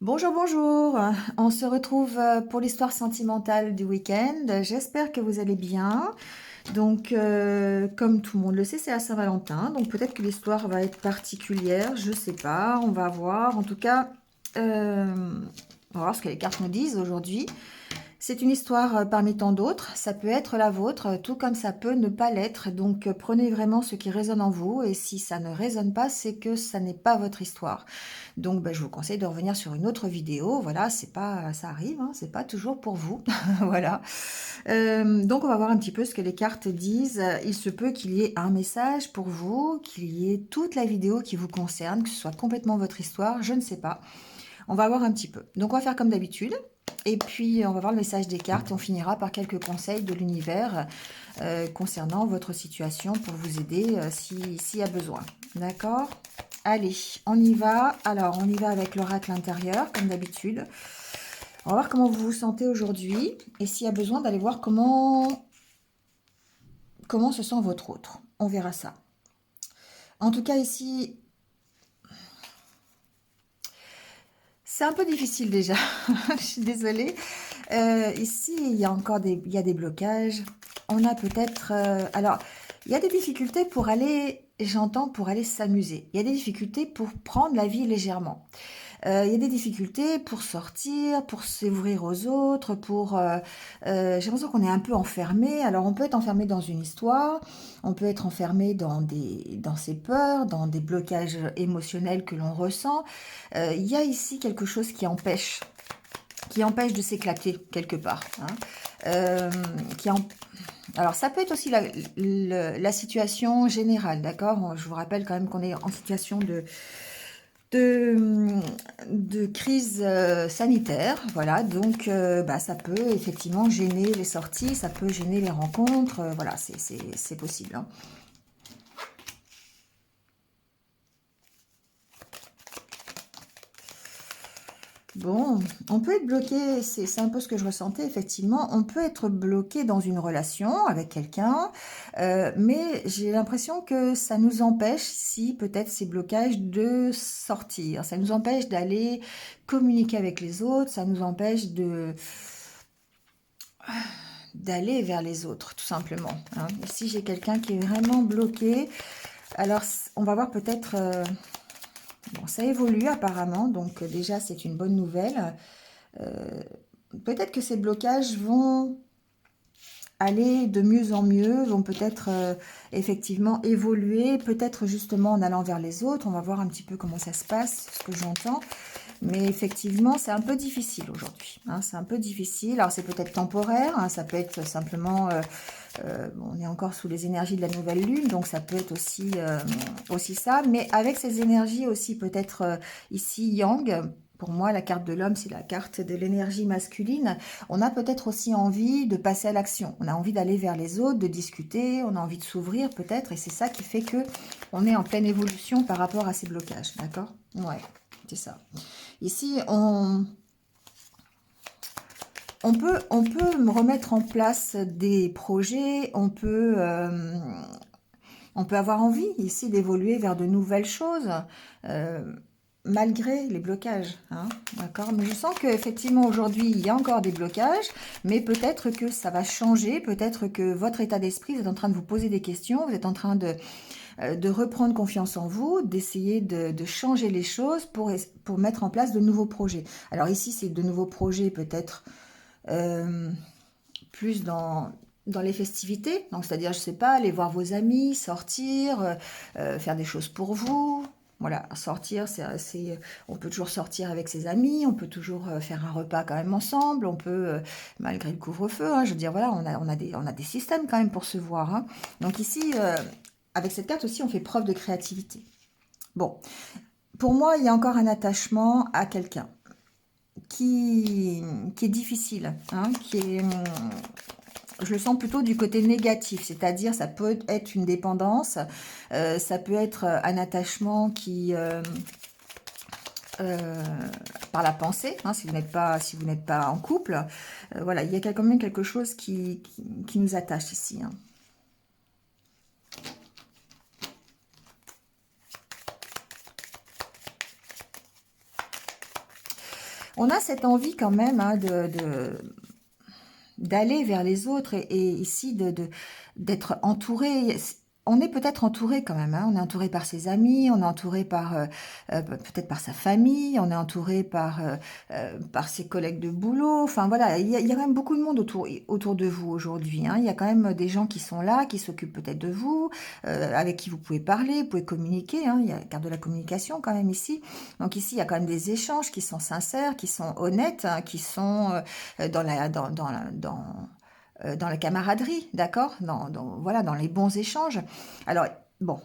Bonjour, bonjour. On se retrouve pour l'histoire sentimentale du week-end. J'espère que vous allez bien. Donc, comme tout le monde le sait, c'est à Saint-Valentin. Donc, peut-être que l'histoire va être particulière. Je sais pas. On va voir. En tout cas, on va voir ce que les cartes nous disent aujourd'hui. C'est une histoire parmi tant d'autres. Ça peut être la vôtre, tout comme ça peut ne pas l'être. Donc, prenez vraiment ce qui résonne en vous. Et si ça ne résonne pas, c'est que ça n'est pas votre histoire. Donc, je vous conseille de revenir sur une autre vidéo. Voilà, c'est pas, ça arrive, hein, c'est pas toujours pour vous. Voilà. Donc, on va voir un petit peu ce que les cartes disent. Il se peut qu'il y ait un message pour vous, qu'il y ait toute la vidéo qui vous concerne, que ce soit complètement votre histoire, je ne sais pas. On va voir un petit peu. Donc, on va faire comme d'habitude. Et puis, on va voir le message des cartes et on finira par quelques conseils de l'univers concernant votre situation pour vous aider s'il y a besoin. D'accord? Allez, on y va. Alors, on y va avec l'oracle intérieur, comme d'habitude. On va voir comment vous vous sentez aujourd'hui et s'il y a besoin d'aller voir comment se sent votre autre. On verra ça. En tout cas, ici, c'est un peu difficile déjà. Je suis désolée. Ici, il y a encore il y a des blocages. On a peut-être... alors, il y a des difficultés pour aller, j'entends, pour aller s'amuser. Il y a des difficultés pour prendre la vie légèrement. Il y a des difficultés pour sortir, pour s'ouvrir aux autres, j'ai l'impression qu'on est un peu enfermé. Alors, on peut être enfermé dans une histoire, on peut être enfermé dans ses peurs, dans des blocages émotionnels que l'on ressent. Il y a ici quelque chose qui empêche de s'éclater quelque part. Hein. Euh, qui en- Alors, ça peut être aussi la situation générale, d'accord? Je vous rappelle quand même qu'on est en situation de, de crise sanitaire, voilà, donc ça peut effectivement gêner les sorties, ça peut gêner les rencontres, voilà, c'est possible. Hein. Bon, on peut être bloqué, c'est un peu ce que je ressentais, effectivement, on peut être bloqué dans une relation avec quelqu'un, mais j'ai l'impression que ça nous empêche, si peut-être ces blocages, de sortir, ça nous empêche d'aller communiquer avec les autres, ça nous empêche d'aller vers les autres, tout simplement. Hein. Ici, j'ai quelqu'un qui est vraiment bloqué. Alors, on va voir peut-être... bon, ça évolue apparemment, donc déjà, c'est une bonne nouvelle. Euh, Peut-être que ces blocages vont aller de mieux en mieux, vont peut-être effectivement évoluer, peut-être justement en allant vers les autres. On va voir un petit peu comment ça se passe, ce que j'entends. Mais effectivement, c'est un peu difficile aujourd'hui. Hein, c'est un peu difficile. Alors, c'est peut-être temporaire. Hein, ça peut être simplement... on est encore sous les énergies de la nouvelle lune, donc ça peut être aussi ça. Mais avec ces énergies aussi, peut-être ici, yang... Pour moi, la carte de l'homme, c'est la carte de l'énergie masculine. On a peut-être aussi envie de passer à l'action. On a envie d'aller vers les autres, de discuter. On a envie de s'ouvrir peut-être. Et c'est ça qui fait que on est en pleine évolution par rapport à ces blocages. D'accord? Ouais, c'est ça. Ici, on peut me remettre en place des projets, on peut avoir envie ici d'évoluer vers de nouvelles choses, euh, malgré les blocages. Hein, d'accord? Mais je sens qu'effectivement aujourd'hui, il y a encore des blocages, mais peut-être que ça va changer, peut-être que votre état d'esprit, vous êtes en train de vous poser des questions, vous êtes en train de reprendre confiance en vous, d'essayer de changer les choses pour mettre en place de nouveaux projets. Alors ici, c'est de nouveaux projets peut-être euh, plus dans les festivités, donc c'est-à-dire, je sais pas, aller voir vos amis, sortir, faire des choses pour vous. Voilà, sortir, on peut toujours sortir avec ses amis, on peut toujours faire un repas quand même ensemble, on peut, malgré le couvre-feu, hein, je veux dire, voilà, on a des systèmes quand même pour se voir. Hein. Donc ici, avec cette carte aussi, on fait preuve de créativité. Bon, pour moi, il y a encore un attachement à quelqu'un qui, qui est difficile, hein, je le sens plutôt du côté négatif, c'est-à-dire ça peut être une dépendance, ça peut être un attachement euh, par la pensée, hein, si vous n'êtes pas en couple, voilà, il y a quand même quelque chose qui nous attache ici. Hein. On a cette envie quand même hein, d'aller vers les autres et ici d'être entouré. On est peut-être entouré quand même, hein. On est entouré par ses amis, on est entouré par peut-être par sa famille, on est entouré par ses collègues de boulot. Enfin voilà, il y a quand même beaucoup de monde autour de vous aujourd'hui, hein. Il y a quand même des gens qui sont là, qui s'occupent peut-être de vous, avec qui vous pouvez parler, vous pouvez communiquer, hein. Il y a la carte de la communication quand même ici. Donc ici, il y a quand même des échanges qui sont sincères, qui sont honnêtes, hein, qui sont dans la camaraderie, d'accord, voilà, dans les bons échanges. Alors, bon,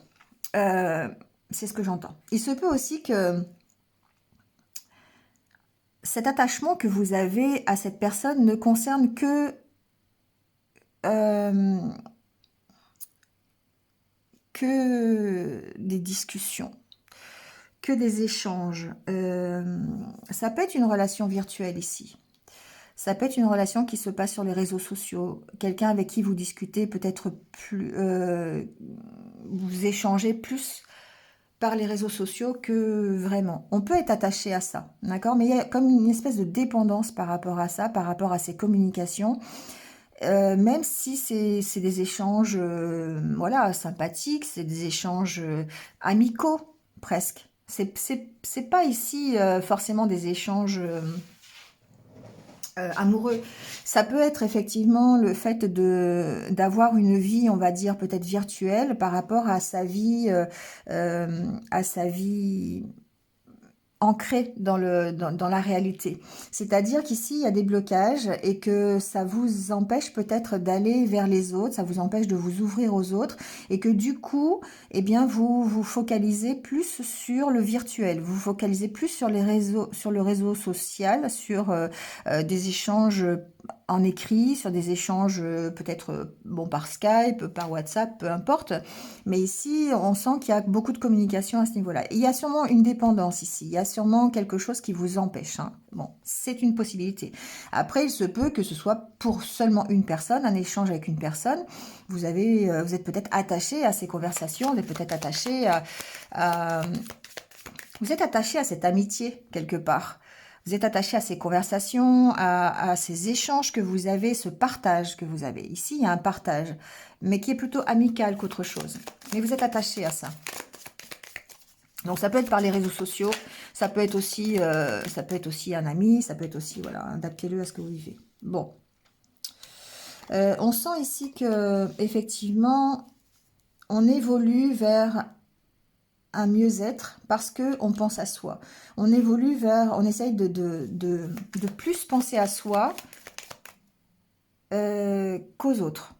euh, c'est ce que j'entends. Il se peut aussi que cet attachement que vous avez à cette personne ne concerne euh, que des discussions, que des échanges. Ça peut être une relation virtuelle ici. Ça peut être une relation qui se passe sur les réseaux sociaux, quelqu'un avec qui vous discutez peut-être plus, vous échangez plus par les réseaux sociaux que vraiment. On peut être attaché à ça, d'accord? Mais il y a comme une espèce de dépendance par rapport à ça, par rapport à ces communications, même si c'est des échanges, voilà, sympathiques, c'est des échanges amicaux presque. C'est pas ici forcément des échanges amoureux. Ça peut être effectivement le fait de d'avoir une vie, on va dire peut-être virtuelle par rapport à sa vie ancré dans la réalité. C'est-à-dire qu'ici, il y a des blocages et que ça vous empêche peut-être d'aller vers les autres, ça vous empêche de vous ouvrir aux autres et que du coup, eh bien, vous vous focalisez plus sur le virtuel, vous vous focalisez plus sur les réseaux, sur le réseau social, sur des échanges en écrit, sur des échanges peut-être bon par Skype, par WhatsApp, peu importe. Mais ici, on sent qu'il y a beaucoup de communication à ce niveau-là. Il y a sûrement une dépendance ici. Il y a sûrement quelque chose qui vous empêche, hein. Bon, c'est une possibilité. Après, il se peut que ce soit pour seulement une personne, un échange avec une personne. Vous êtes peut-être attaché à ces conversations, vous êtes peut-être attaché à- vous êtes attaché à cette amitié quelque part. Vous êtes attaché à ces conversations, à ces échanges que vous avez, ce partage que vous avez. Ici, il y a un partage, mais qui est plutôt amical qu'autre chose. Mais vous êtes attaché à ça. Donc ça peut être par les réseaux sociaux, ça peut être aussi un ami, ça peut être aussi, voilà, adaptez-le à ce que vous vivez. Bon. On sent ici que effectivement, on évolue vers un mieux-être parce que on pense à soi. On évolue on essaye de plus penser à soi qu'aux autres.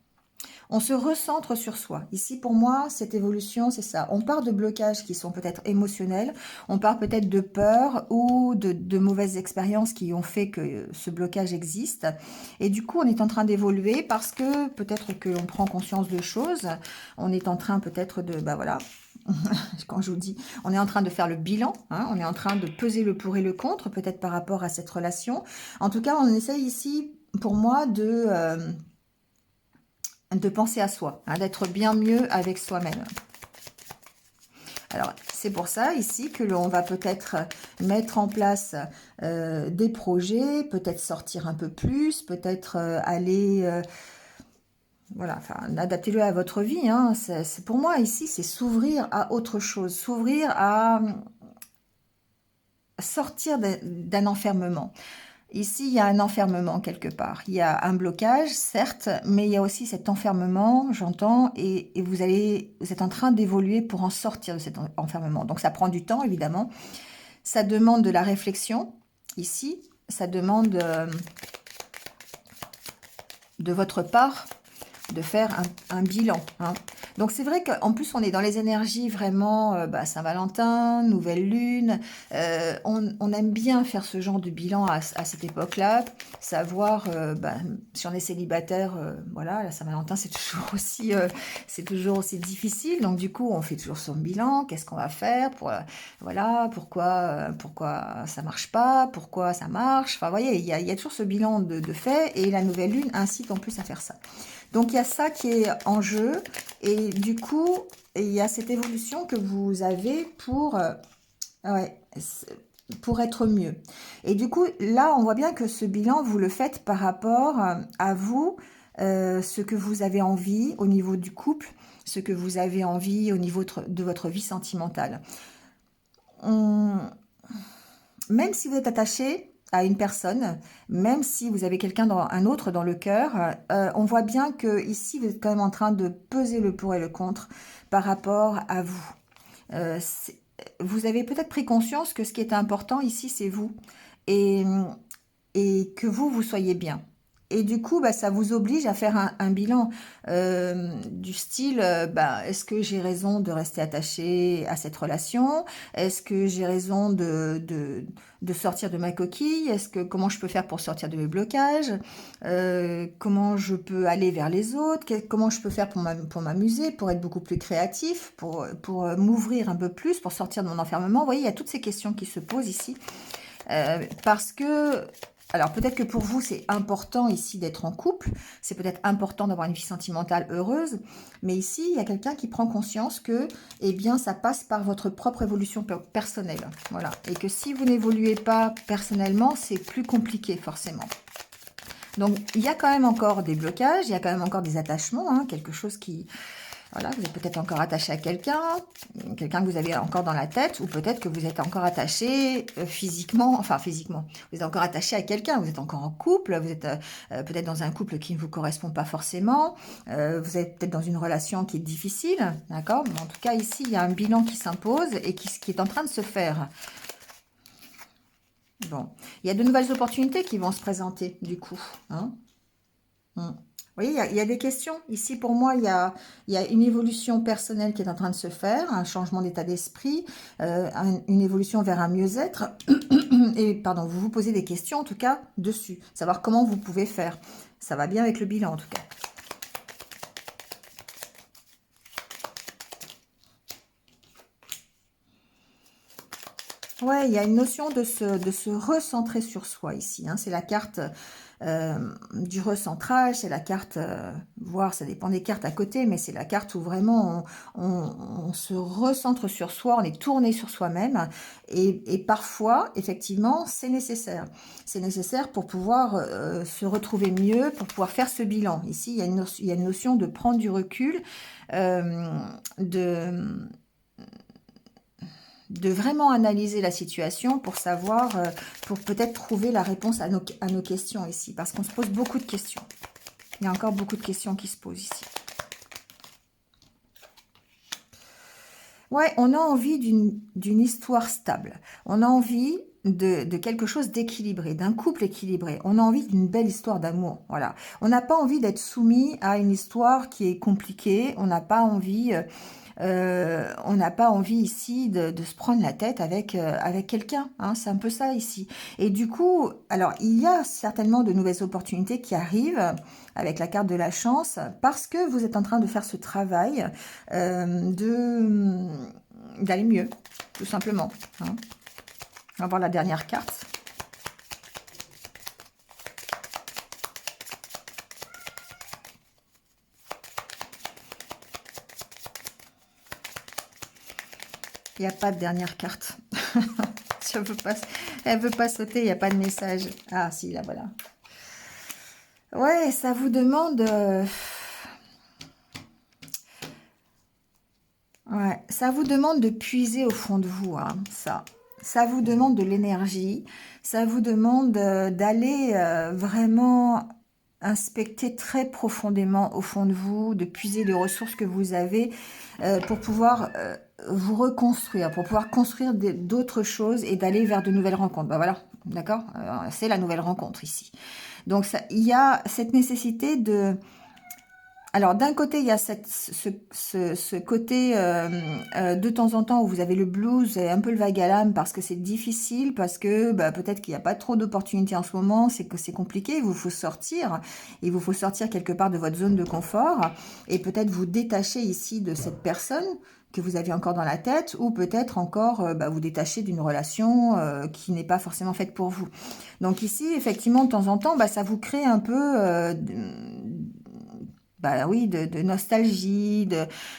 On se recentre sur soi. Ici, pour moi, cette évolution, c'est ça. On part de blocages qui sont peut-être émotionnels, on part peut-être de peur ou de mauvaises expériences qui ont fait que ce blocage existe. Et du coup, on est en train d'évoluer parce que peut-être que l'on prend conscience de choses. On est en train peut-être de, bah voilà, quand je vous dis, on est en train de faire le bilan, hein, on est en train de peser le pour et le contre, peut-être par rapport à cette relation. En tout cas, on essaye ici, pour moi, de penser à soi, hein, d'être bien mieux avec soi-même. Alors, c'est pour ça ici que l'on va peut-être mettre en place des projets, peut-être sortir un peu plus, peut-être aller... voilà, enfin, adaptez-le à votre vie, hein. Pour moi, ici, c'est s'ouvrir à autre chose, s'ouvrir à sortir d'un enfermement. Ici, il y a un enfermement quelque part. Il y a un blocage, certes, mais il y a aussi cet enfermement, j'entends, et vous êtes en train d'évoluer pour en sortir de cet enfermement. Donc, ça prend du temps, évidemment. Ça demande de la réflexion, ici. Ça demande de votre part de faire un bilan, hein. Donc c'est vrai qu'en plus on est dans les énergies vraiment Saint-Valentin, nouvelle lune, on aime bien faire ce genre de bilan à cette époque-là, savoir si on est célibataire, voilà, la Saint-Valentin c'est toujours aussi difficile, donc du coup on fait toujours son bilan, qu'est-ce qu'on va faire pour voilà, pourquoi ça marche pas, pourquoi ça marche, enfin vous voyez, il y a toujours ce bilan de fait, et la nouvelle lune incite en plus à faire ça. Donc il y a ça qui est en jeu et du coup il y a cette évolution que vous avez pour ouais, pour être mieux. Et du coup, là, on voit bien que ce bilan, vous le faites par rapport à vous, ce que vous avez envie au niveau du couple, ce que vous avez envie au niveau de votre vie sentimentale. On- Même si vous êtes attaché à une personne, même si vous avez quelqu'un un autre dans le cœur, on voit bien que ici vous êtes quand même en train de peser le pour et le contre par rapport à vous. Euh, c'est- vous avez peut-être pris conscience que ce qui est important ici, c'est vous. Et, et que vous soyez bien. Et du coup, bah, ça vous oblige à faire un bilan du style, bah, est-ce que j'ai raison de rester attaché à cette relation? Est-ce que j'ai raison de sortir de ma coquille? Comment je peux faire pour sortir de mes blocages? Comment je peux aller vers les autres? Comment je peux faire pour m'amuser, pour être beaucoup plus créatif, pour m'ouvrir un peu plus, pour sortir de mon enfermement? Vous voyez, il y a toutes ces questions qui se posent ici. Parce que, alors peut-être que pour vous c'est important ici d'être en couple, c'est peut-être important d'avoir une vie sentimentale heureuse, mais ici il y a quelqu'un qui prend conscience que, eh bien, ça passe par votre propre évolution personnelle, voilà, et que si vous n'évoluez pas personnellement, c'est plus compliqué forcément. Donc il y a quand même encore des blocages, il y a quand même encore des attachements, hein, quelque chose qui, voilà, vous êtes peut-être encore attaché à quelqu'un, quelqu'un que vous avez encore dans la tête, ou peut-être que vous êtes encore attaché physiquement, enfin physiquement, vous êtes encore attaché à quelqu'un, vous êtes encore en couple, vous êtes peut-être dans un couple qui ne vous correspond pas forcément, vous êtes peut-être dans une relation qui est difficile, d'accord? Mais en tout cas, ici, il y a un bilan qui s'impose et qui est en train de se faire. Bon, il y a de nouvelles opportunités qui vont se présenter, du coup, hein. Mm. Oui, il y a des questions. Ici, pour moi, il y a une évolution personnelle qui est en train de se faire, un changement d'état d'esprit, une évolution vers un mieux-être. Et, pardon, vous vous posez des questions, en tout cas, dessus. Savoir comment vous pouvez faire. Ça va bien avec le bilan, en tout cas. Ouais, il y a une notion de se recentrer sur soi ici, hein. C'est la carte du recentrage, c'est la carte, voire ça dépend des cartes à côté, mais c'est la carte où vraiment on se recentre sur soi, on est tourné sur soi-même. Et parfois, effectivement, c'est nécessaire. C'est nécessaire pour pouvoir se retrouver mieux, pour pouvoir faire ce bilan. Ici, il y a une notion de prendre du recul, euh, de vraiment analyser la situation pour savoir, pour peut-être trouver la réponse à nos questions ici, parce qu'on se pose beaucoup de questions. Il y a encore beaucoup de questions qui se posent ici. Ouais, on a envie d'une histoire stable. On a envie de quelque chose d'équilibré, d'un couple équilibré. On a envie d'une belle histoire d'amour. Voilà. On n'a pas envie d'être soumis à une histoire qui est compliquée. On n'a pas envie... on n'a pas envie ici de se prendre la tête avec quelqu'un, hein, c'est un peu ça ici. Et du coup, alors il y a certainement de nouvelles opportunités qui arrivent avec la carte de la chance parce que vous êtes en train de faire ce travail d'aller mieux, tout simplement, hein. On va voir la dernière carte. Il n'y a pas de dernière carte. Je veux pas, elle veut pas sauter, il n'y a pas de message. Ah si, là voilà. Ouais, ça vous demande... ouais, ça vous demande de puiser au fond de vous, hein, ça. Ça vous demande de l'énergie. Ça vous demande d'aller vraiment inspecter très profondément au fond de vous, de puiser les ressources que vous avez pour pouvoir vous reconstruire, pour pouvoir construire d'autres choses et d'aller vers de nouvelles rencontres. Ben voilà, d'accord? C'est la nouvelle rencontre ici. Donc ça, il y a cette nécessité de... Alors d'un côté, il y a ce côté de temps en temps où vous avez le blues et un peu le vague à l'âme parce que c'est difficile, parce que bah, peut-être qu'il n'y a pas trop d'opportunités en ce moment, c'est que c'est compliqué, il vous faut sortir quelque part de votre zone de confort et peut-être vous détacher ici de cette personne que vous aviez encore dans la tête ou peut-être encore bah, vous détacher d'une relation qui n'est pas forcément faite pour vous. Donc ici, effectivement, de temps en temps, bah, ça vous crée un peu bah oui, de nostalgie,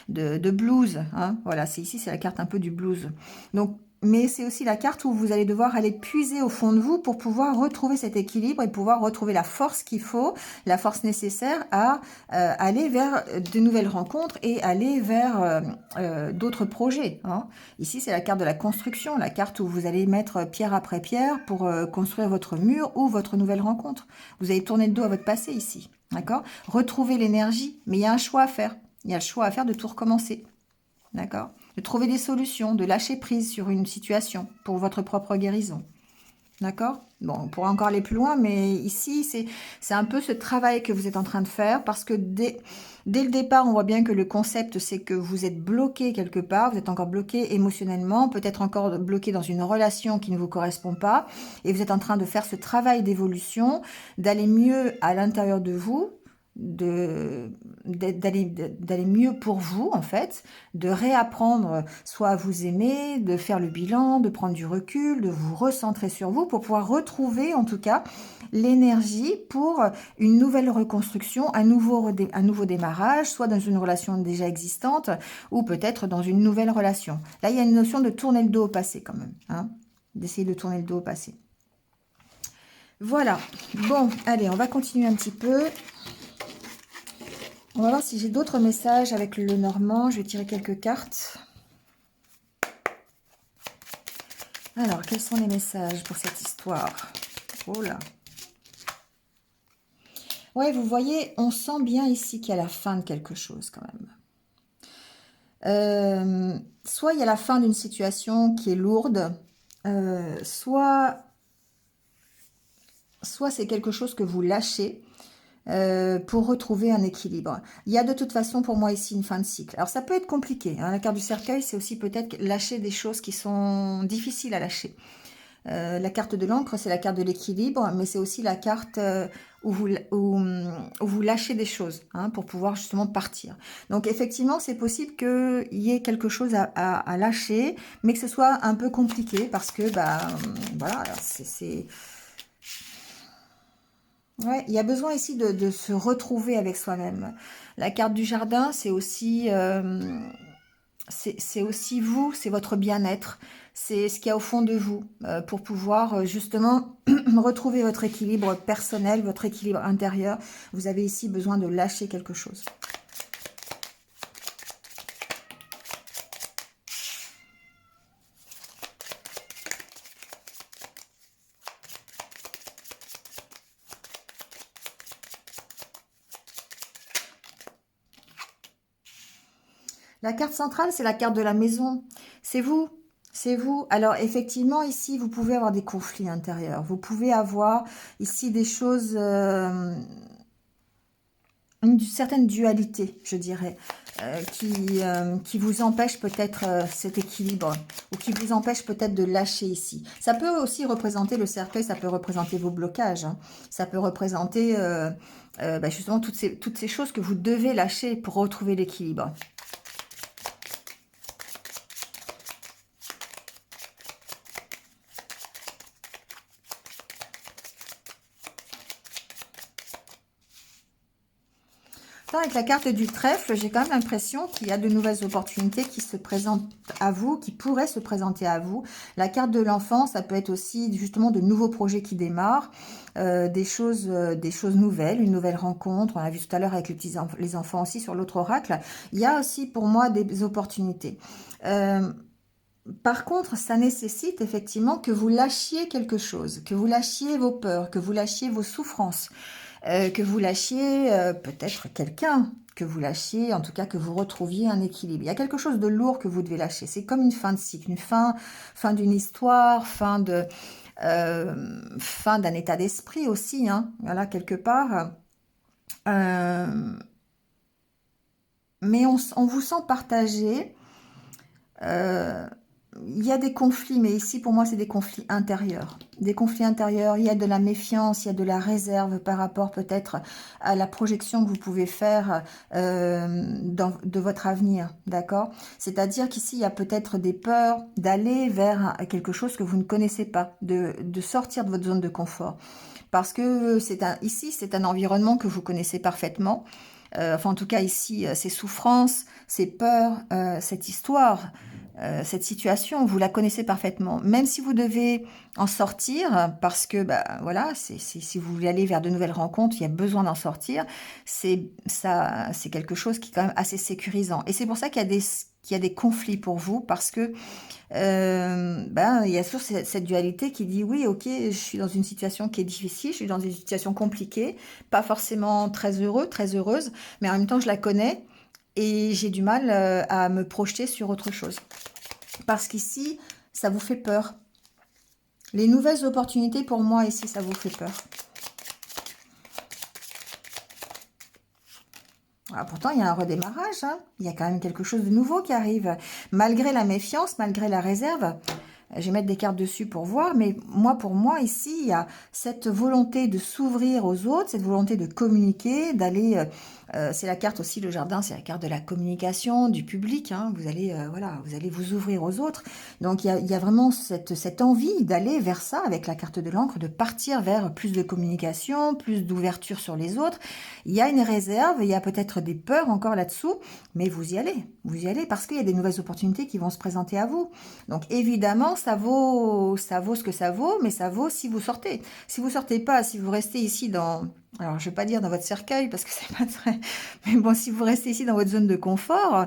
de blues, hein. Voilà, c'est ici, c'est la carte un peu du blues. Donc, mais c'est aussi la carte où vous allez devoir aller puiser au fond de vous pour pouvoir retrouver cet équilibre et pouvoir retrouver la force qu'il faut, la force nécessaire à aller vers de nouvelles rencontres et aller vers d'autres projets. Hein. Ici, c'est la carte de la construction, la carte où vous allez mettre pierre après pierre pour construire votre mur ou votre nouvelle rencontre. Vous allez tourner le dos à votre passé ici, d'accord? Retrouver l'énergie, mais il y a un choix à faire. Il y a le choix à faire de tout recommencer. D'accord? De trouver des solutions, de lâcher prise sur une situation pour votre propre guérison. D'accord? Bon, on pourra encore aller plus loin, mais ici, c'est un peu ce travail que vous êtes en train de faire parce que dès le départ, on voit bien que le concept, c'est que vous êtes bloqué quelque part, vous êtes encore bloqué émotionnellement, peut-être encore bloqué dans une relation qui ne vous correspond pas, et vous êtes en train de faire ce travail d'évolution, d'aller mieux à l'intérieur de vous, d'aller mieux pour vous en fait, de réapprendre soit à vous aimer, de faire le bilan, de prendre du recul, de vous recentrer sur vous pour pouvoir retrouver en tout cas l'énergie pour une nouvelle reconstruction, un nouveau démarrage, soit dans une relation déjà existante ou peut-être dans une nouvelle relation. Là, il y a une notion de tourner le dos au passé quand même, hein, d'essayer de tourner le dos au passé. Voilà, bon, allez, on va continuer un petit peu. On va voir si j'ai d'autres messages avec le Normand. Je vais tirer quelques cartes. Alors, quels sont les messages pour cette histoire? Oh là. Ouais, vous voyez, on sent bien ici qu'il y a la fin de quelque chose quand même. Soit il y a la fin d'une situation qui est lourde, soit c'est quelque chose que vous lâchez. Pour retrouver un équilibre. Il y a de toute façon pour moi ici une fin de cycle. Alors ça peut être compliqué. Hein. La carte du cercueil, c'est aussi peut-être lâcher des choses qui sont difficiles à lâcher. La carte de l'encre, c'est la carte de l'équilibre, mais c'est aussi la carte où vous lâchez des choses hein, pour pouvoir justement partir. Donc effectivement, c'est possible qu'il y ait quelque chose à lâcher, mais que ce soit un peu compliqué parce que, bah, voilà, c'est... Ouais, il y a besoin ici de se retrouver avec soi-même. La carte du jardin, c'est aussi vous, c'est votre bien-être, c'est ce qu'il y a au fond de vous pour pouvoir justement retrouver votre équilibre personnel, votre équilibre intérieur. Vous avez ici besoin de lâcher quelque chose. La carte centrale, c'est la carte de la maison. C'est vous. C'est vous. Alors, effectivement, ici, vous pouvez avoir des conflits intérieurs. Vous pouvez avoir ici des choses, une certaine dualité, je dirais, qui vous empêche peut-être cet équilibre ou qui vous empêche peut-être de lâcher ici. Ça peut aussi représenter le cercueil, ça peut représenter vos blocages. Hein. Ça peut représenter bah, justement toutes ces choses que vous devez lâcher pour retrouver l'équilibre. Avec la carte du trèfle, j'ai quand même l'impression qu'il y a de nouvelles opportunités qui se présentent à vous, qui pourraient se présenter à vous. La carte de l'enfant, ça peut être aussi justement de nouveaux projets qui démarrent, des choses nouvelles, une nouvelle rencontre. On a vu tout à l'heure avec les enfants aussi sur l'autre oracle. Il y a aussi pour moi des opportunités. Par contre, ça nécessite effectivement que vous lâchiez quelque chose, que vous lâchiez vos peurs, que vous lâchiez vos souffrances. Que vous lâchiez peut-être quelqu'un, que vous lâchiez, en tout cas que vous retrouviez un équilibre. Il y a quelque chose de lourd que vous devez lâcher. C'est comme une fin de cycle, une fin d'une histoire, fin d'un état d'esprit aussi, hein, voilà, quelque part. Mais on vous sent partagé. Il y a des conflits, mais ici, pour moi, c'est des conflits intérieurs. Des conflits intérieurs, il y a de la méfiance, il y a de la réserve par rapport peut-être à la projection que vous pouvez faire de votre avenir, d'accord? C'est-à-dire qu'ici, il y a peut-être des peurs d'aller vers quelque chose que vous ne connaissez pas, de sortir de votre zone de confort. Parce que ici, c'est un environnement que vous connaissez parfaitement. Enfin, en tout cas, ici, ces souffrances, ces peurs, cette histoire cette situation, vous la connaissez parfaitement. Même si vous devez en sortir, parce que bah, voilà, si vous voulez aller vers de nouvelles rencontres, il y a besoin d'en sortir, c'est quelque chose qui est quand même assez sécurisant. Et c'est pour ça qu'il y a des conflits pour vous, parce que ben, il y a toujours cette dualité qui dit oui, ok, je suis dans une situation qui est difficile, je suis dans une situation compliquée, pas forcément très heureux, très heureuse, mais en même temps je la connais et j'ai du mal à me projeter sur autre chose. Parce qu'ici, ça vous fait peur. Les nouvelles opportunités, pour moi, ici, ça vous fait peur. Ah, pourtant, il y a un redémarrage, hein. Il y a quand même quelque chose de nouveau qui arrive. Malgré la méfiance, malgré la réserve, je vais mettre des cartes dessus pour voir, mais moi, pour moi, ici, il y a cette volonté de s'ouvrir aux autres, cette volonté de communiquer, d'aller... c'est la carte aussi, le jardin, c'est la carte de la communication, du public, hein. Vous allez, voilà, vous allez vous ouvrir aux autres. Donc, il y a vraiment cette envie d'aller vers ça, avec la carte de l'encre, de partir vers plus de communication, plus d'ouverture sur les autres. Il y a une réserve, il y a peut-être des peurs encore là-dessous, mais vous y allez, parce qu'il y a des nouvelles opportunités qui vont se présenter à vous. Donc, évidemment, ça vaut ce que ça vaut, mais ça vaut si vous sortez. Si vous sortez pas, si vous restez ici dans, alors je vais pas dire dans votre cercueil parce que c'est pas très, mais bon, si vous restez ici dans votre zone de confort,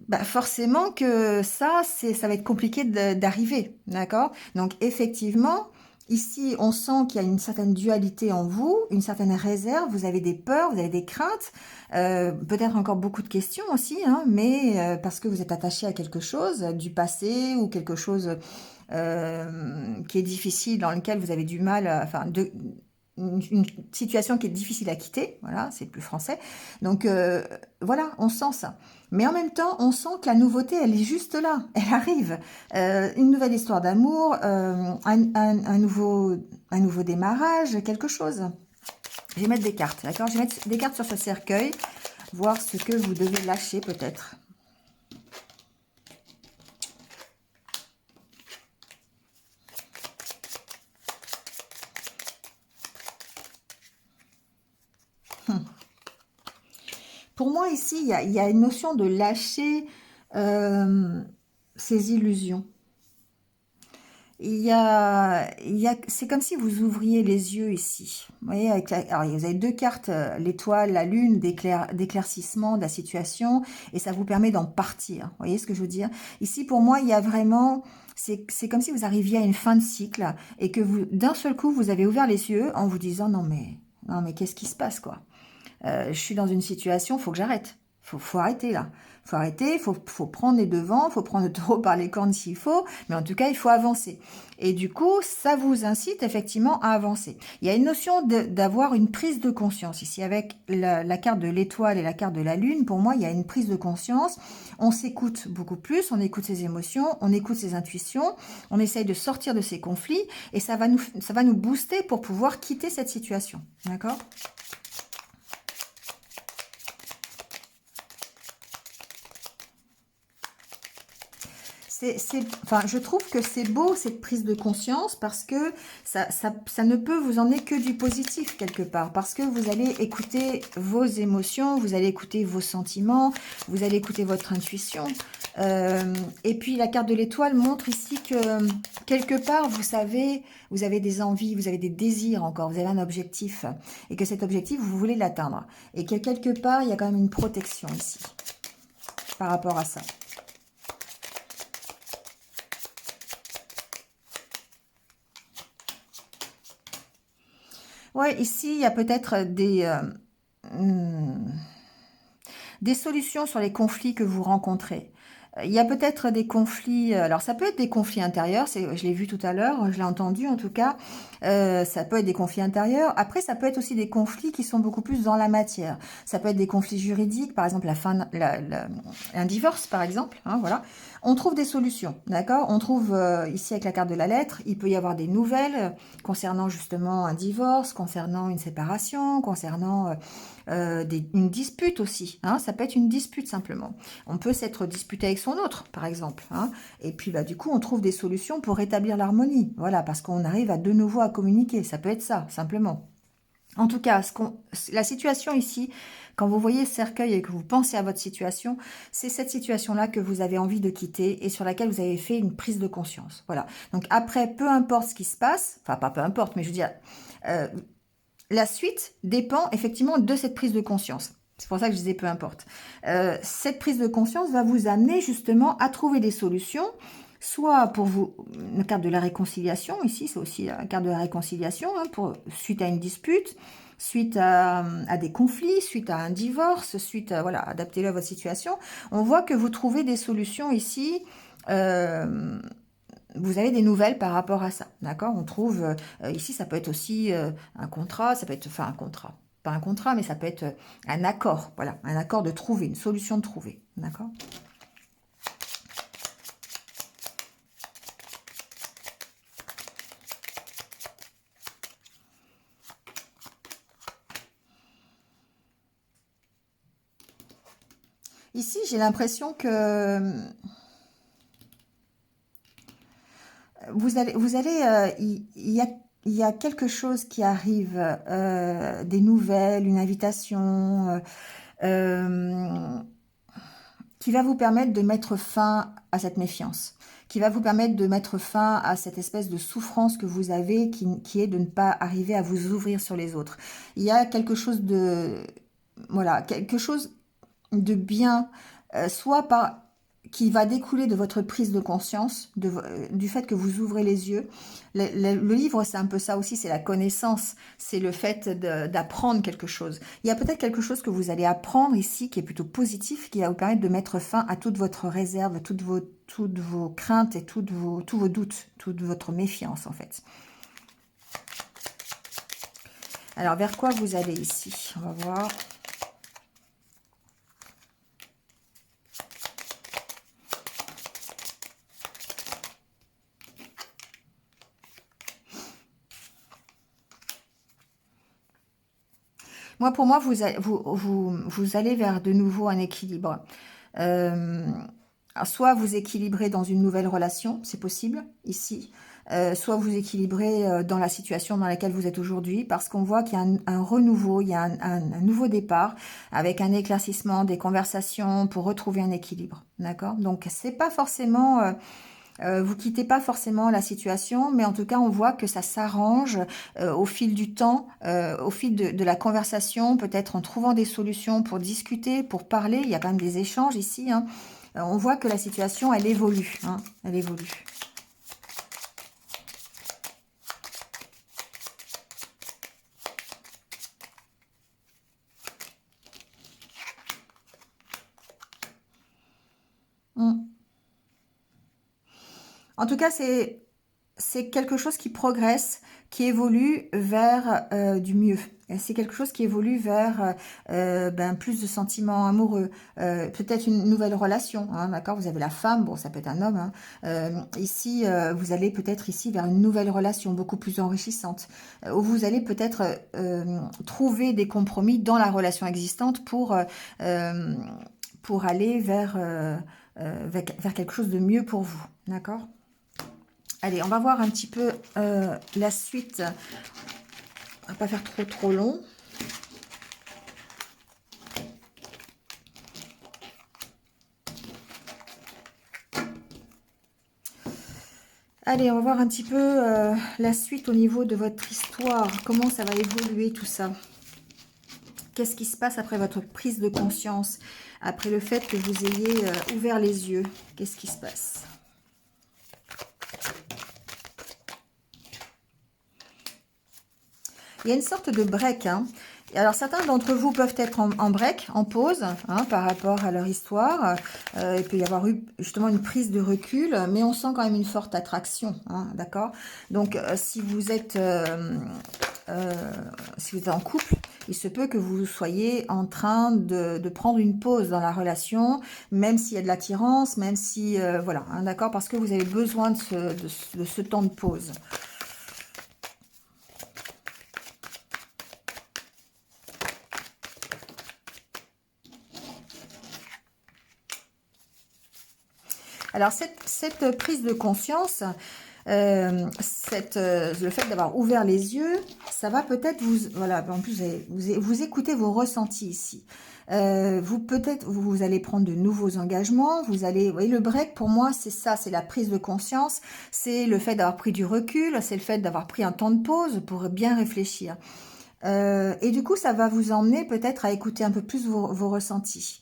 bah forcément que ça va être compliqué d'arriver, d'accord? Donc effectivement, ici, on sent qu'il y a une certaine dualité en vous, une certaine réserve, vous avez des peurs, vous avez des craintes, peut-être encore beaucoup de questions aussi, hein, mais parce que vous êtes attaché à quelque chose du passé ou quelque chose qui est difficile, dans lequel vous avez du mal, enfin, une situation qui est difficile à quitter, voilà, c'est plus français. Donc voilà, on sent ça. Mais en même temps, on sent que la nouveauté, elle est juste là, elle arrive. Une nouvelle histoire d'amour, un nouveau démarrage, quelque chose. Je vais mettre des cartes, d'accord? Je vais mettre des cartes sur ce cercueil, voir ce que vous devez lâcher peut-être. Pour moi, ici, il y a une notion de lâcher ses illusions. C'est comme si vous ouvriez les yeux ici. Vous voyez, alors, vous avez deux cartes, l'étoile, la lune, d'éclaircissement de la situation, et ça vous permet d'en partir. Vous voyez ce que je veux dire? Ici, pour moi, il y a vraiment... C'est comme si vous arriviez à une fin de cycle, et que vous, d'un seul coup, vous avez ouvert les yeux en vous disant, non mais qu'est-ce qui se passe, quoi? Je suis dans une situation, faut que j'arrête. Faut arrêter là. Faut arrêter, faut prendre les devants, faut prendre le taureau par les cornes s'il faut, mais en tout cas, il faut avancer. Et du coup, ça vous incite effectivement à avancer. Il y a une notion d'avoir une prise de conscience ici avec la carte de l'étoile et la carte de la lune. Pour moi, il y a une prise de conscience. On s'écoute beaucoup plus, on écoute ses émotions, on écoute ses intuitions, on essaye de sortir de ces conflits et ça va nous booster pour pouvoir quitter cette situation. D'accord ? Enfin, je trouve que c'est beau cette prise de conscience parce que ça ne peut vous emmener que du positif quelque part. Parce que vous allez écouter vos émotions, vous allez écouter vos sentiments, vous allez écouter votre intuition. Et puis la carte de l'étoile montre ici que quelque part, vous avez des envies, vous avez des désirs encore, vous avez un objectif. Et que cet objectif, vous voulez l'atteindre. Et que quelque part, il y a quand même une protection ici par rapport à ça. Ouais, ici, il y a peut-être des solutions sur les conflits que vous rencontrez. Il y a peut-être des conflits, alors ça peut être des conflits intérieurs, je l'ai vu tout à l'heure, je l'ai entendu en tout cas, ça peut être des conflits intérieurs. Après, ça peut être aussi des conflits qui sont beaucoup plus dans la matière. Ça peut être des conflits juridiques, par exemple un divorce par exemple, hein, voilà. On trouve des solutions, d'accord? On trouve ici avec la carte de la lettre, il peut y avoir des nouvelles concernant justement un divorce, concernant une séparation, concernant une dispute aussi, hein, ça peut être une dispute simplement. On peut s'être disputé avec son autre, par exemple, hein, et puis bah, du coup, on trouve des solutions pour rétablir l'harmonie, voilà, parce qu'on arrive à de nouveau à communiquer, ça peut être ça, simplement. En tout cas, la situation ici, quand vous voyez ce cercueil et que vous pensez à votre situation, c'est cette situation-là que vous avez envie de quitter et sur laquelle vous avez fait une prise de conscience. Voilà. Donc après, peu importe ce qui se passe, enfin pas peu importe, mais je veux dire, euh, la suite dépend effectivement de cette prise de conscience. C'est pour ça que je disais peu importe. Cette prise de conscience va vous amener justement à trouver des solutions, soit pour vous, une carte de la réconciliation, ici c'est aussi la carte de la réconciliation, hein, suite à une dispute, suite à des conflits, suite à un divorce, suite à, voilà, adaptez-le à votre situation. On voit que vous trouvez des solutions ici, vous avez des nouvelles par rapport à ça, d'accord? On trouve, ici, ça peut être aussi un contrat, ça peut être, enfin un contrat, pas un contrat, mais ça peut être un accord, voilà, un accord de trouver, une solution de trouver, d'accord? Ici, j'ai l'impression que il y a quelque chose qui arrive, des nouvelles, une invitation, euh, qui va vous permettre de mettre fin à cette méfiance, qui va vous permettre de mettre fin à cette espèce de souffrance que vous avez, qui est de ne pas arriver à vous ouvrir sur les autres. Il y a quelque chose de, voilà, quelque chose de bien, soit par qui va découler de votre prise de conscience, du fait que vous ouvrez les yeux. Le livre, c'est un peu ça aussi, c'est la connaissance, c'est le fait d'apprendre quelque chose. Il y a peut-être quelque chose que vous allez apprendre ici qui est plutôt positif, qui va vous permettre de mettre fin à toute votre réserve, toutes vos craintes et tous vos doutes, toute votre méfiance en fait. Alors, vers quoi vous allez ici? On va voir. Moi, pour moi, vous allez vers de nouveau un équilibre. Euh, Soit vous équilibrez dans une nouvelle relation, c'est possible ici. Soit vous équilibrez dans la situation dans laquelle vous êtes aujourd'hui, parce qu'on voit qu'il y a un renouveau, il y a un nouveau départ, avec un éclaircissement des conversations pour retrouver un équilibre. D'accord? Donc, c'est pas forcément... vous quittez pas forcément la situation, mais en tout cas, on voit que ça s'arrange au fil du temps, au fil de la conversation, peut-être en trouvant des solutions pour discuter, pour parler. Il y a quand même des échanges ici, hein. On voit que la situation, elle évolue, hein, elle évolue. Mm. En tout cas, c'est quelque chose qui progresse, qui évolue vers du mieux. C'est quelque chose qui évolue vers ben, plus de sentiments amoureux, peut-être une nouvelle relation, hein, d'accord? Vous avez la femme, bon, ça peut être un homme, hein. Ici, vous allez peut-être ici vers une nouvelle relation beaucoup plus enrichissante, où vous allez peut-être trouver des compromis dans la relation existante euh, pour aller vers quelque chose de mieux pour vous, d'accord? Allez, on va voir un petit peu la suite. On va pas faire trop long. Allez, on va voir un petit peu la suite au niveau de votre histoire. Comment ça va évoluer tout ça? Qu'est-ce qui se passe après votre prise de conscience? Après le fait que vous ayez ouvert les yeux? Qu'est-ce qui se passe? Il y a une sorte de break, hein. Alors, certains d'entre vous peuvent être en break, en pause, hein, par rapport à leur histoire. Il peut y avoir eu justement une prise de recul, mais on sent quand même une forte attraction, hein, d'accord? Donc, euh, si vous êtes en couple, il se peut que vous soyez en train de prendre une pause dans la relation, même s'il y a de l'attirance, même si, voilà, hein, d'accord? Parce que vous avez besoin de ce temps de pause. Alors, cette prise de conscience, Le fait d'avoir ouvert les yeux, ça va peut-être vous... Voilà, en plus, vous écoutez vos ressentis ici. Vous allez prendre de nouveaux engagements, vous allez... Vous voyez, le break, pour moi, c'est ça, c'est la prise de conscience, c'est le fait d'avoir pris du recul, c'est le fait d'avoir pris un temps de pause pour bien réfléchir. Et du coup, ça va vous emmener peut-être à écouter un peu plus vos ressentis.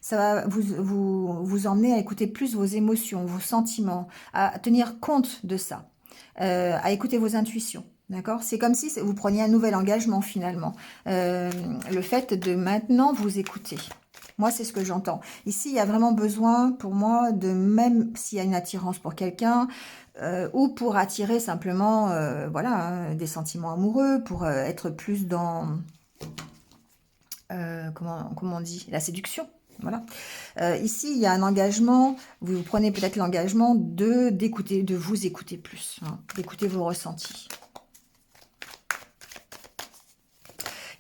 Ça va vous emmener à écouter plus vos émotions, vos sentiments, à tenir compte de ça, à écouter vos intuitions. D'accord? C'est comme si vous preniez un nouvel engagement finalement. Le fait de maintenant vous écouter. Moi, c'est ce que j'entends. Ici, il y a vraiment besoin pour moi de, même s'il y a une attirance pour quelqu'un, ou pour attirer simplement voilà, hein, des sentiments amoureux, pour être plus dans, comment on dit, la séduction. Voilà. Ici, il y a un engagement, vous prenez peut-être l'engagement d'écouter, de vous écouter plus, hein, d'écouter vos ressentis.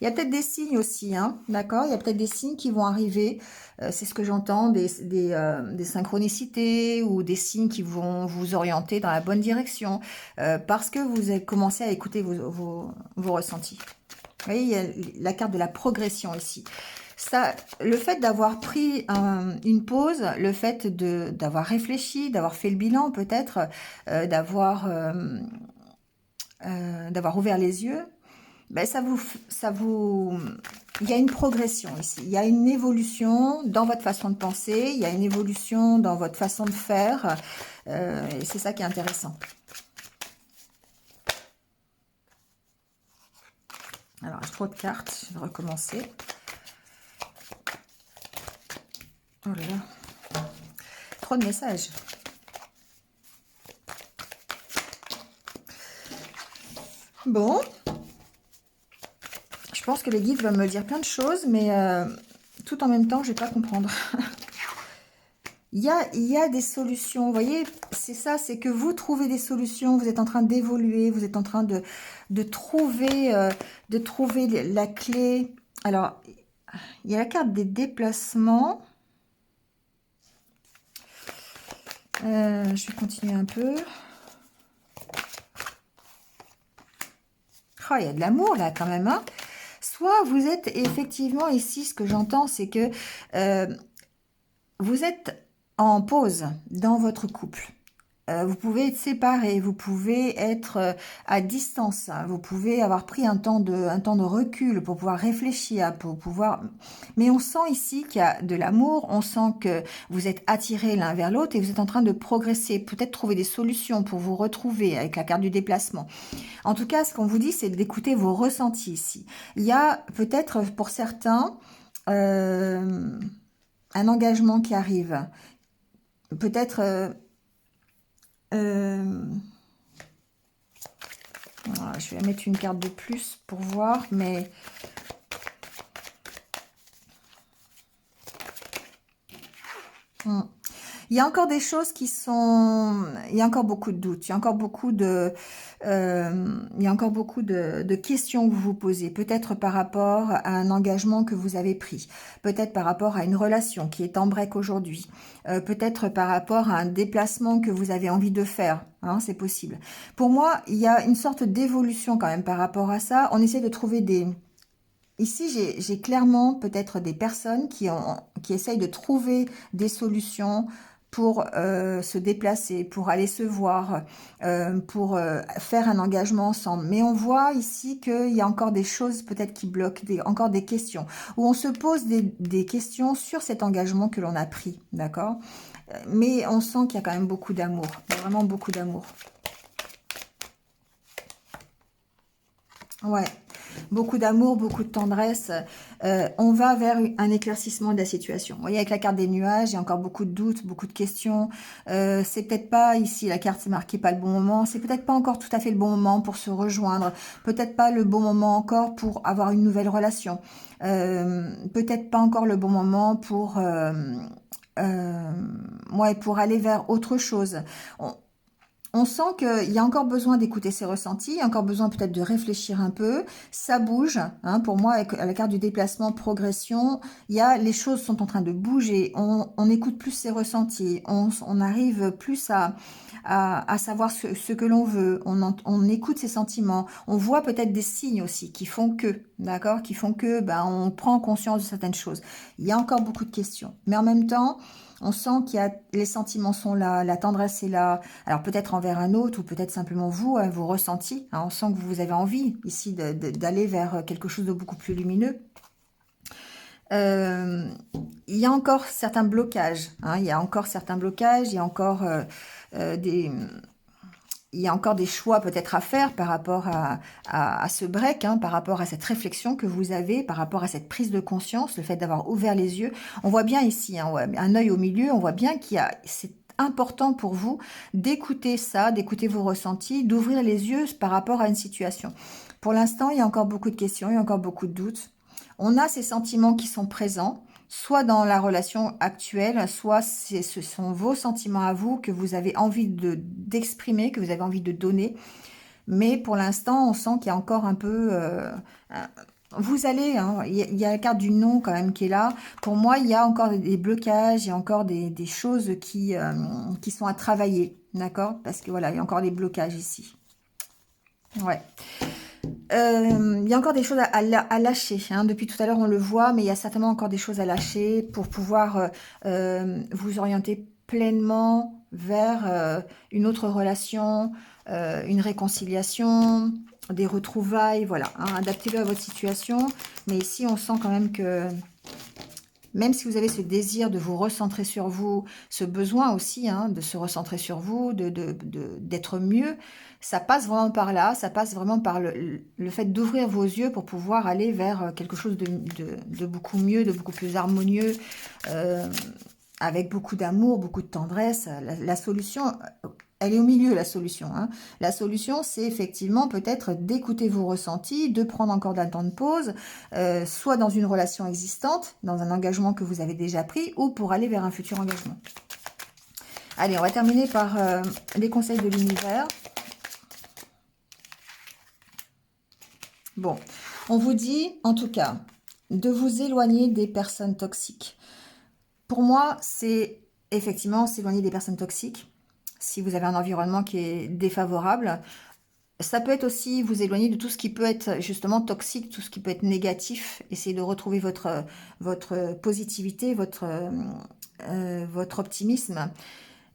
Il y a peut-être des signes aussi, hein, d'accord? Il y a peut-être des signes qui vont arriver, c'est ce que j'entends, des synchronicités ou des signes qui vont vous orienter dans la bonne direction, parce que vous avez commencé à écouter vos ressentis. Vous voyez, il y a la carte de la progression ici. Ça, le fait d'avoir pris une pause, le fait d'avoir réfléchi, d'avoir fait le bilan peut-être, d'avoir ouvert les yeux, ben il y a une progression ici, il y a une évolution dans votre façon de penser, il y a une évolution dans votre façon de faire, et c'est ça qui est intéressant. Alors, trop de cartes, je vais recommencer. Oh là là, trop de messages. Bon, je pense que les guides vont me dire plein de choses, mais tout en même temps, je ne vais pas comprendre. Il y a des solutions, vous voyez, c'est ça, c'est que vous trouvez des solutions, vous êtes en train d'évoluer, vous êtes en train de trouver la clé. Alors, il y a la carte des déplacements. Je vais continuer un peu. Oh, il y a de l'amour là quand même, hein. Soit vous êtes effectivement ici, ce que j'entends, c'est que vous êtes en pause dans votre couple. Vous pouvez être séparés, vous pouvez être à distance, hein. Vous pouvez avoir pris un temps de recul pour pouvoir réfléchir, pour pouvoir... Mais on sent ici qu'il y a de l'amour, on sent que vous êtes attirés l'un vers l'autre et vous êtes en train de progresser, peut-être trouver des solutions pour vous retrouver avec la carte du déplacement. En tout cas, ce qu'on vous dit, c'est d'écouter vos ressentis ici. Il y a peut-être pour certains un engagement qui arrive. Peut-être... voilà, je vais mettre une carte de plus pour voir, mais... Il y a encore des choses qui sont... Il y a encore beaucoup de doutes, il y a encore beaucoup de questions que vous vous posez. Peut-être par rapport à un engagement que vous avez pris. Peut-être par rapport à une relation qui est en break aujourd'hui. Peut-être par rapport à un déplacement que vous avez envie de faire. Hein, c'est possible. Pour moi, il y a une sorte d'évolution quand même par rapport à ça. On essaie de trouver des... Ici, j'ai clairement peut-être des personnes qui essayent de trouver des solutions pour se déplacer, pour aller se voir, pour faire un engagement ensemble. Mais on voit ici qu'il y a encore des choses peut-être qui bloquent, encore des questions, où on se pose des questions sur cet engagement que l'on a pris, d'accord? Mais on sent qu'il y a quand même beaucoup d'amour, vraiment beaucoup d'amour. Ouais. Beaucoup d'amour, beaucoup de tendresse. On va vers un éclaircissement de la situation. Vous voyez, avec la carte des nuages, il y a encore beaucoup de doutes, beaucoup de questions. C'est peut-être pas, ici, la carte c'est marqué pas le bon moment. C'est peut-être pas encore tout à fait le bon moment pour se rejoindre. Peut-être pas le bon moment encore pour avoir une nouvelle relation. Peut-être pas encore le bon moment pour... ouais, pour aller vers autre chose. On sent qu'il y a encore besoin d'écouter ses ressentis, il y a encore besoin peut-être de réfléchir un peu. Ça bouge, hein, pour moi, avec à la carte du déplacement, progression, les choses sont en train de bouger. On écoute plus ses ressentis, on arrive plus à savoir ce que l'on veut. On écoute ses sentiments. On voit peut-être des signes aussi qui font que, d'accord, qui font que, on prend conscience de certaines choses. Il y a encore beaucoup de questions, mais en même temps, on sent les sentiments sont là, la tendresse est là. Alors peut-être envers un autre ou peut-être simplement vous, hein, vos ressentis. Hein, on sent que vous avez envie ici d'aller vers quelque chose de beaucoup plus lumineux. Il y a encore certains blocages. Hein, il y a encore certains blocages. Il y a encore il y a encore des choix peut-être à faire par rapport à ce break, hein, par rapport à cette réflexion que vous avez, par rapport à cette prise de conscience, le fait d'avoir ouvert les yeux. On voit bien ici, hein, ouais, un œil au milieu, on voit bien c'est important pour vous d'écouter ça, d'écouter vos ressentis, d'ouvrir les yeux par rapport à une situation. Pour l'instant, il y a encore beaucoup de questions, il y a encore beaucoup de doutes. On a ces sentiments qui sont présents, soit dans la relation actuelle, soit ce sont vos sentiments à vous que vous avez envie d'exprimer, que vous avez envie de donner. Mais pour l'instant, on sent qu'il y a encore un peu... vous allez, hein, il y a la carte du non quand même qui est là. Pour moi, il y a encore des blocages, il y a encore des choses qui sont à travailler, d'accord? Parce que voilà, il y a encore des blocages ici. Ouais. Il y a encore des choses à lâcher. Hein. Depuis tout à l'heure, on le voit, mais il y a certainement encore des choses à lâcher pour pouvoir vous orienter pleinement vers une autre relation, une réconciliation, des retrouvailles. Voilà, hein. Adaptez-le à votre situation. Mais ici, on sent quand même que même si vous avez ce désir de vous recentrer sur vous, ce besoin aussi hein, de se recentrer sur vous, d'être mieux, ça passe vraiment par là, ça passe vraiment par le fait d'ouvrir vos yeux pour pouvoir aller vers quelque chose de beaucoup mieux, de beaucoup plus harmonieux, avec beaucoup d'amour, beaucoup de tendresse. La solution, elle est au milieu, la solution. Hein. La solution, c'est effectivement peut-être d'écouter vos ressentis, de prendre encore d'un temps de pause, soit dans une relation existante, dans un engagement que vous avez déjà pris, ou pour aller vers un futur engagement. Allez, on va terminer par les conseils de l'univers. Bon, on vous dit, en tout cas, de vous éloigner des personnes toxiques. Pour moi, c'est effectivement s'éloigner des personnes toxiques. Si vous avez un environnement qui est défavorable, ça peut être aussi vous éloigner de tout ce qui peut être justement toxique, tout ce qui peut être négatif. Essayez de retrouver votre positivité, votre optimisme.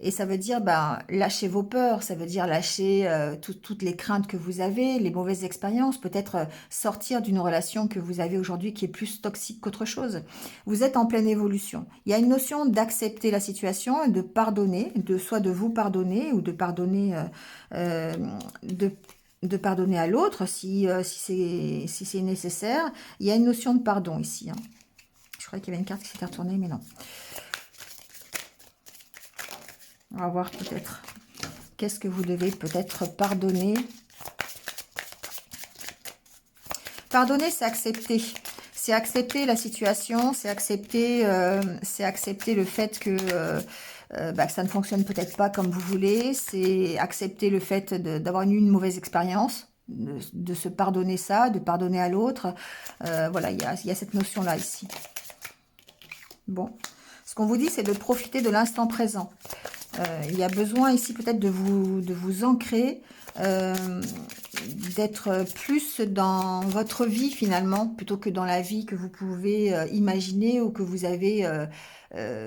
Et ça veut dire lâcher vos peurs, ça veut dire lâcher toutes les craintes que vous avez, les mauvaises expériences, peut-être sortir d'une relation que vous avez aujourd'hui qui est plus toxique qu'autre chose. Vous êtes en pleine évolution. Il y a une notion d'accepter la situation et de pardonner, soit de vous pardonner ou de pardonner, de pardonner à l'autre si c'est nécessaire. Il y a une notion de pardon ici. Hein. Je croyais qu'il y avait une carte qui s'était retournée, mais non. On va voir peut-être. Qu'est-ce que vous devez peut-être pardonner? Pardonner, c'est accepter. C'est accepter la situation, c'est accepter le fait que ça ne fonctionne peut-être pas comme vous voulez. C'est accepter le fait d'avoir eu une mauvaise expérience, de se pardonner ça, de pardonner à l'autre. Voilà, il y a cette notion-là ici. Bon. Ce qu'on vous dit, c'est de profiter de l'instant présent. Il y a besoin ici peut-être de vous ancrer, d'être plus dans votre vie finalement, plutôt que dans la vie que vous pouvez imaginer ou que vous avez,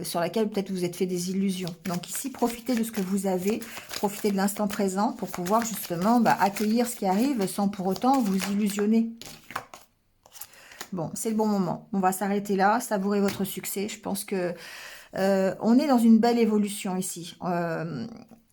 sur laquelle peut-être vous êtes fait des illusions. Donc ici, profitez de ce que vous avez, profitez de l'instant présent pour pouvoir justement accueillir ce qui arrive sans pour autant vous illusionner. Bon, c'est le bon moment. On va s'arrêter là, savourer votre succès. Je pense que on est dans une belle évolution ici.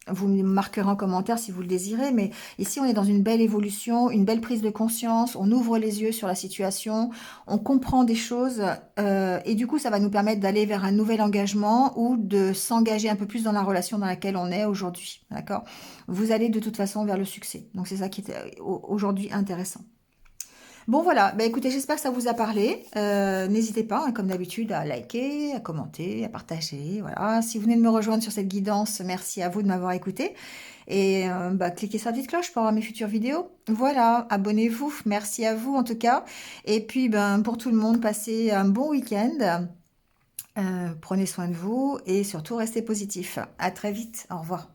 Vous me marquerez en commentaire si vous le désirez, mais ici on est dans une belle évolution, une belle prise de conscience, on ouvre les yeux sur la situation, on comprend des choses et du coup ça va nous permettre d'aller vers un nouvel engagement ou de s'engager un peu plus dans la relation dans laquelle on est aujourd'hui, d'accord? Vous allez de toute façon vers le succès, donc c'est ça qui est aujourd'hui intéressant. Bon voilà, bah écoutez, j'espère que ça vous a parlé. N'hésitez pas, hein, comme d'habitude, à liker, à commenter, à partager. Voilà. Si vous venez de me rejoindre sur cette guidance, merci à vous de m'avoir écouté. Et bah, cliquez sur la petite cloche pour avoir mes futures vidéos. Voilà, abonnez-vous. Merci à vous en tout cas. Et puis ben, pour tout le monde, passez un bon week-end. Prenez soin de vous et surtout restez positifs. À très vite. Au revoir.